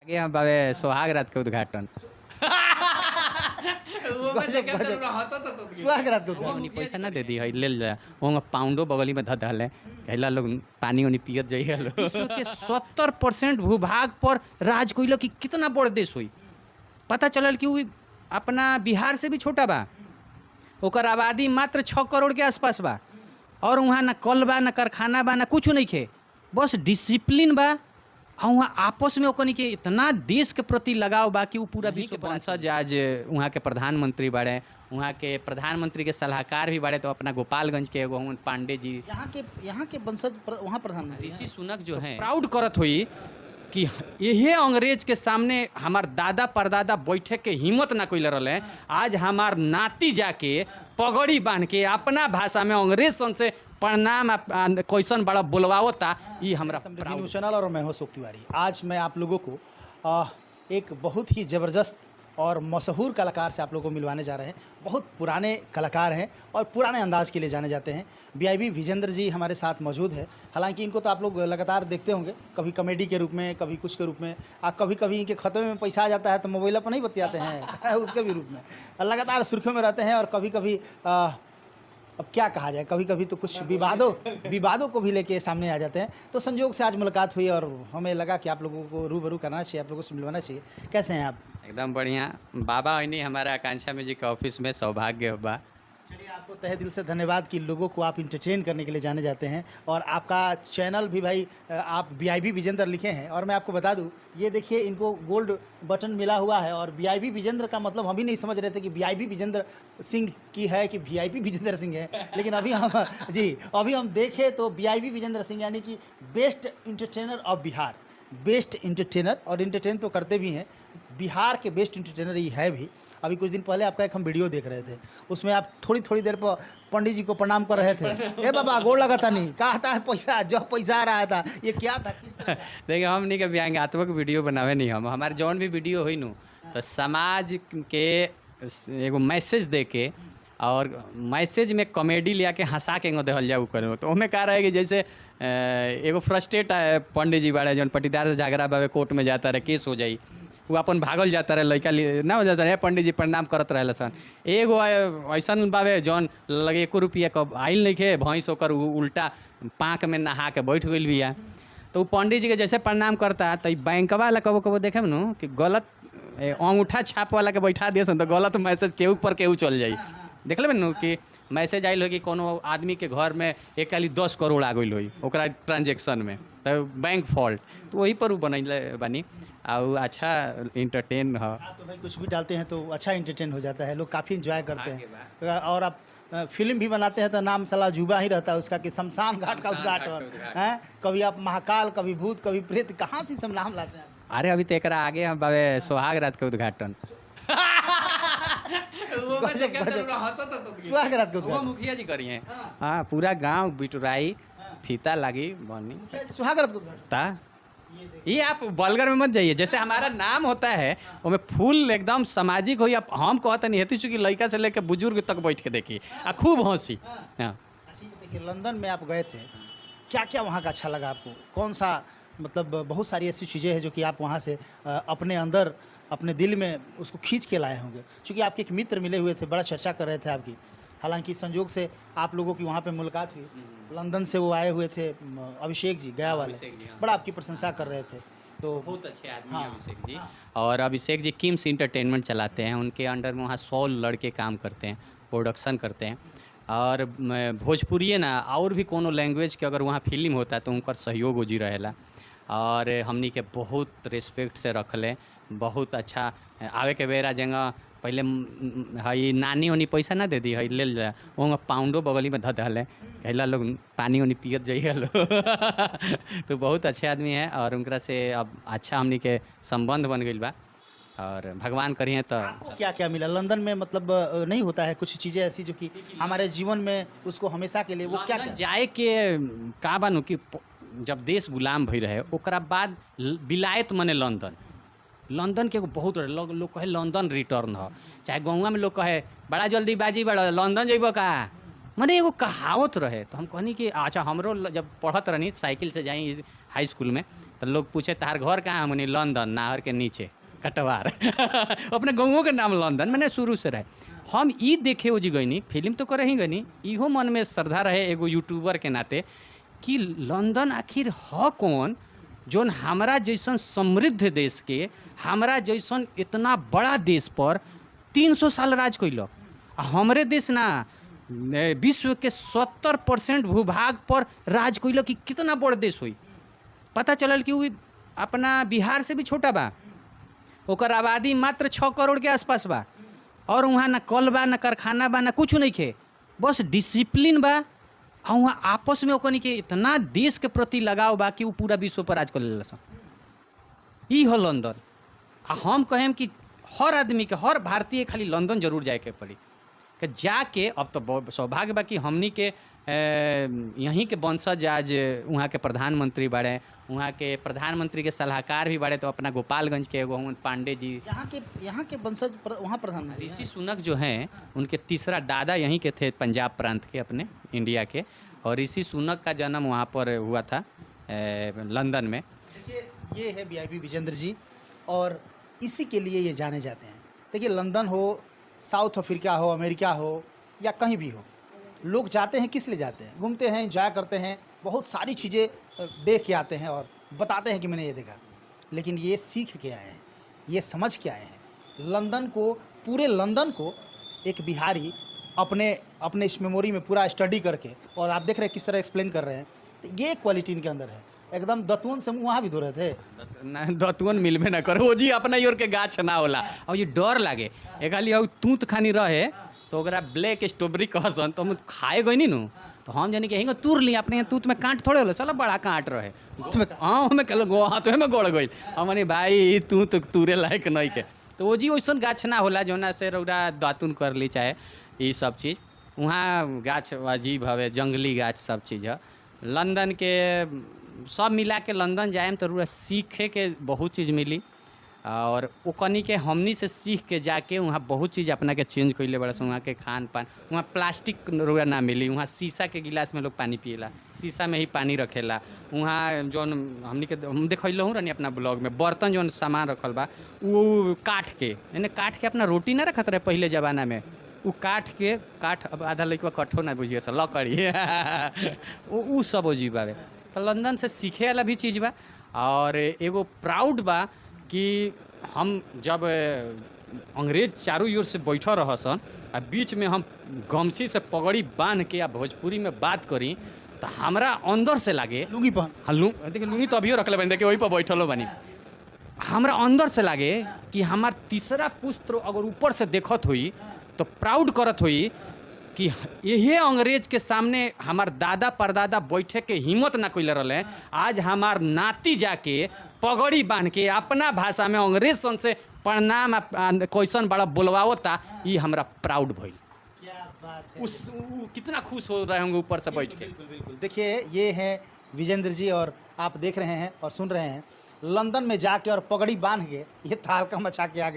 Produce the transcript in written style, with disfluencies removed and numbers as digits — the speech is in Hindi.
आगे हम बाबे सोहाग रात के उद्घाटन पैसा ना दे दी है ले जा वहाँ पाउंडो बगली में धऽ दहले कहला लोग पानी उनी पियत जाइए लोग विश्व के 70% भूभाग पर राज कोइलो कि कितना बड़ देश हुई पता चलल कि वो अपना बिहार से भी छोटा बा ओकर आबादी मात्र 6 करोड़ के आसपास बा और वहाँ ना कल बा ना कारखाना बा ना कुछ नहीं खे बस डिसिप्लिन बा और वहाँ आपस में ओकनी के इतना देश के प्रति लगाव बा कि वो पूरा विश्व के वंशज आज वहाँ के प्रधानमंत्री बाड़े वहाँ के प्रधानमंत्री के सलाहकार भी बाड़े तो अपना गोपालगंज के एगो पांडे जी यहाँ के वंशज वहाँ प्रधानमंत्री ऋषि सुनक जो है प्राउड करत हुई कि यही अंग्रेज के सामने हमार दादा परदादा बैठे के हिम्मत ना कोई रहे आज हमार नाती जाके पगड़ी बांध के अपना भाषा में अंग्रेज सन से प्रणाम क्वेश्चन बड़ा बोलवाता ये हमारा न्यूज़ चैनल और मैं हूं अशोक तिवारी। आज मैं आप लोगों को एक बहुत ही ज़बरदस्त और मशहूर कलाकार से आप लोगों को मिलवाने जा रहे हैं। बहुत पुराने कलाकार हैं और पुराने अंदाज के लिए जाने जाते हैं। बीआईबी विजेंद्र जी हमारे साथ मौजूद है। हालांकि इनको तो आप लोग लगातार देखते होंगे, कभी कॉमेडी के रूप में, कभी कुछ के रूप में, कभी कभी इनके खतरे में पैसा आ जाता है तो मोबाइल पर नहीं बतियाते हैं उसके भी रूप में लगातार सुर्खियों में रहते हैं। और कभी कभी अब क्या कहा जाए, कभी कभी तो कुछ विवादों को भी लेके सामने आ जाते हैं। तो संयोग से आज मुलाकात हुई और हमें लगा कि आप लोगों को रूबरू करना चाहिए, आप लोगों से मिलवाना चाहिए। कैसे हैं आप? एकदम बढ़िया। बाबा नहीं हमारा आकांक्षा म्यूजिक ऑफिस में सौभाग्य बा। चलिए, आपको तहे दिल से धन्यवाद कि लोगों को आप इंटरटेन करने के लिए जाने जाते हैं। और आपका चैनल भी भाई आप बीआईबी विजेंद्र लिखे हैं। और मैं आपको बता दूं, ये देखिए इनको गोल्ड बटन मिला हुआ है। और बीआईबी विजेंद्र का मतलब हम भी नहीं समझ रहे थे कि बीआईबी विजेंद्र सिंह की है कि वीआईपी विजेंद्र सिंह है। लेकिन अभी हम देखें तो बीआईबी विजेंद्र सिंह यानी कि best entertainer of Bihar, best entertainer. और इंटरटेन तो करते भी हैं, बिहार के बेस्ट इंटरटेनर ही है भी। अभी कुछ दिन पहले आपका एक हम वीडियो देख रहे थे, उसमें आप थोड़ी देर पर पंडित जी को प्रणाम कर रहे थे। ए बाबा गोड़ लगा था, नहीं कहा है पैसा, जो पैसा आ रहा था ये क्या था, किस तरह? देखिए, हम नहीं के व्यंग्यात्मक वीडियो बनावे नहीं, हम हमारे जौन भी वीडियो हुई नु तो समाज के एगो मैसेज दे के और मैसेज में कॉमेडी लिया के हंसा के देहल जाऊ करो। तो हमें कहा रहे कि जैसे एगो फ्रस्ट्रेट पंडित जी बाड़े जौन पटीदार से झगड़ा बाबे कोर्ट में जाता रहे, केस हो जाई, वो अपन भागल जाता रहे, लड़का ना हो जाता रहे, पंडित जी प्रणाम करत रहे सन। एगो ऐसा बाबे जौन लगे 1 रुपया क आइल नहीं खे, भैंस होकर उल्टा पाँक में नहा के बैठ गई बिया। तो पंडित जी के जैसे प्रणाम करता तो बैंक वाला कबो कबो देखे नु कि गलत अंगूठा छाप वाला के बैठा दिए तो गलत मैसेज केहू पर केहू चल जाई। देख लेबे नु कि मैसेज आइल हो कि कोनो आदमी के घर में एक खाली 10 करोड़ आ गई होई ओकरा ट्रांजेक्शन में, तो बैंक फॉल्ट, तो वही पर बनैले बानी। और अच्छा इंटरटेन है। तो भाई कुछ भी डालते हैं तो अच्छा इंटरटेन हो जाता है, लोग काफ़ी इंजॉय करते हैं। और आप फिल्म भी बनाते हैं तो नाम सला जुबा ही रहता है उसका कि शमशान घाट का उद्घाटन है। कभी आप महाकाल, कभी भूत, कभी प्रेत, कहाँ से सब नाम लाते हैं? अरे अभी तो एक आगे हम बाबे सोहाग रात के उद्घाटन मुखिया जी करी हैं। हाँ, पूरा गांव बिटुराई फीता लगी बनी सुहाग रात को। ये आप बलगर में मत जाइए, जैसे हमारा नाम होता है उसमें फूल एकदम सामाजिक हो। आप हम कहते नहीं हेतु चूँकि लड़का से लेकर बुजुर्ग तक बैठ के देखिए खूब हंसी। हाँ, देखिए लंदन में आप गए थे, क्या क्या वहाँ का अच्छा लगा आपको? कौन सा, मतलब बहुत सारी ऐसी चीज़ें हैं जो कि आप वहाँ से अपने अंदर, अपने दिल में उसको खींच के लाए होंगे। चूँकि आपके एक मित्र मिले हुए थे, बड़ा चर्चा कर रहे थे आपकी। हालांकि संयोग से आप लोगों की वहाँ पे मुलाकात हुई, लंदन से वो आए हुए थे, अभिषेक जी गया वाले, बड़ा आपकी प्रशंसा कर रहे थे। तो बहुत अच्छे आदमी हैं अभिषेक जी। और अभिषेक जी किम्स इंटरटेनमेंट चलाते हैं, उनके अंडर में वहाँ 100 लड़के काम करते हैं, प्रोडक्शन करते हैं। और भोजपुरी ना और भी कोनो लैंग्वेज के अगर वहाँ फिल्म होता है तो उनका सहयोग जी रहेला। और हमनी के बहुत रिस्पेक्ट से रखले, बहुत अच्छा। आवे के बेरा जगह पहले हई नानी उनी पैसा ना दे दी है ले जा वहाँ पाउंडो बगली में धऽ दहले कहला लोग पानी उनी पियत जाइए लोग तो बहुत अच्छे आदमी है। और उनकरा से अब अच्छा हमनी के संबंध बन गई बा और भगवान करिए। तो क्या क्या मिला लंदन में? मतलब नहीं होता है कुछ चीज़ें ऐसी जो कि हमारे जीवन में उसको हमेशा के लिए वो क्या क्या जाए के का बानू कि जब देश गुलाम भई रहे ओकरा बाद विलायत मने लंदन के एगो बहुत लोग कहे लंदन रिटर्न हो, चाहे गाँव में लोग कहे बड़ा जल्दीबाजी बड़ा लंदन जइबो का, मने एगो कहावत रहे। तो हम कहनी कि अच्छा हमरो जब पढ़त रहनी साइकिल से जाई हाई स्कूल में तो लोग पूछे तार घर कहाँ है? मनी लंदन, नाहर के नीचे कटवार अपने गाँवों के नाम लंदन मैंने शुरू से रहे। हम ई देखे हो जी गईनी, फिल्म तो करे ही गईनी, इहो मन में श्रद्धा रहे एगो यूट्यूबर के नाते कि लंदन आखिर ह कौन जोन हमारा जैसन समृद्ध देश के, हमारा जैसन इतना बड़ा देश पर 300 साल राज कैलक। आ हमरे देश ना विश्व के 70% भूभाग पर राज कैलक कि कितना बड़ देश हुई। पता चलल कि वो अपना बिहार से भी छोटा बा, ओकर आबादी मात्र 6 करोड़ के आसपास बा, और वहाँ ना कल बा ना कारखाना बा ना कुछ नहीं खे, बस डिसिप्लिन बा। और वहाँ आपस में ओकनी के इतना देश के प्रति लगाव बा कि वो पूरा विश्व पर राज कर लेला। ई हो लंदन। आ हम कहें कि हर आदमी के, हर भारतीय खाली लंदन जरूर जाए के पड़ी, कि जाके अब तो बहुत सौभाग्य बा कि हमनी के यहीं के वंशज आज वहाँ के प्रधानमंत्री बाड़े, वहाँ के प्रधानमंत्री के सलाहकार भी बाड़े। तो अपना गोपालगंज के एगो पांडे जी यहाँ के वंशज वहाँ प्रधानमंत्री ऋषि सुनक जो हैं, उनके तीसरा दादा यहीं के थे, पंजाब प्रांत के अपने इंडिया के। और ऋषि सुनक का जन्म वहाँ पर हुआ था लंदन में। देखिए ये है वीआईपी विजेंद्र जी, और इसी के लिए ये जाने जाते हैं। देखिए लंदन हो, साउथ अफ्रीका हो, अमेरिका हो या कहीं भी हो, लोग जाते हैं किस लिए जाते हैं? घूमते हैं, एंजॉय करते हैं, बहुत सारी चीज़ें देख के आते हैं और बताते हैं कि मैंने ये देखा। लेकिन ये सीख के आए हैं, ये समझ के आए हैं। लंदन को, पूरे लंदन को एक बिहारी अपने इस मेमोरी में पूरा स्टडी करके, और आप देख रहे हैं किस तरह एक्सप्लेन कर रहे हैं। तो ये क्वालिटी इनके अंदर है। एकदम दतुअन से वहाँ भी धो रहे थे। दतुअन मिलबे ना करो जी, अपना योर के गाछ ना होला। और ये डर लागे एक खाली तूत खानी रहे तो ओकरा ब्लैक स्ट्रॉबेरी कहसन, तो हम खाए गई नी नू, तो हम जानी कि तूर ली अपने यहाँ तूत में कांट थोड़े होला, चलो बड़ा कांट रहे। हाँ हमें कल हाथ में गोड़ गई, हमने भाई तू तो तूरे लायक नहीं के। तो वो जी वैसन गाछ ना होला जोना से रौरा दातुन कर ली चाहे ये सब चीज़। वहाँ गाछ अजीब हवे, जंगली गाछ सब चीज़ है। लंदन के सब मिला के लंदन जाए तो सीखे के बहुत चीज़ मिली, और ओकनी के हमनी से सीख के जाके वहाँ बहुत चीज़ अपना के चेंज कैले बड़ा। वहाँ के खान पान, वहाँ प्लास्टिक रुआ ना मिली, वहाँ शीशा के गिलास में लोग पानी पिएला, शीशा में ही पानी रखेला। वहाँ जौन हमनी के हम देखलू रहनी अपना ब्लॉग में, बर्तन जौन सामान रखल बा वो काठ के, यानी काठ के अपना रोटी ना रखत रहे पहले ज़माना में, वो काठ अब आधा लड़का कठो ना बुझिए सर लकड़ी वो सब अजीब बावे। तो लंदन से सीखे वाला भी चीज़ बा, और एगो प्राउड बा कि हम जब अंग्रेज चारों ओर से बैठा रहसन आ बीच में हम गमछी से पगड़ी बांध के या भोजपुरी में बात करी तो हमरा अंदर से लागे लुंगी पहन, हाँ देखिए लुंगी तो अभियो रखले बनी, देखिए वही पर बैठलो बनी। हमरा अंदर से लागे कि हमार तीसरा पुत्र अगर ऊपर से देखत हुई तो प्राउड करत हुई कि यही अंग्रेज के सामने हमार दादा परदादा बैठे के हिम्मत ना कैले रहे। आज हमार नाती जाके पगड़ी बांध के अपना भाषा में अंग्रेज सन से प्रणाम क्वेश्चन बड़ा बोलवावता, ये हमरा प्राउड भइल। क्या बात है। वो कितना खुश हो रहे होंगे ऊपर से बैठ के। बिल्कुल बिल्कुल। देखिए ये हैं विजेंद्र जी, और आप देख रहे हैं और सुन रहे हैं लंदन में जाके और पगड़ी बांध के ये तहलका मचा के आ गए।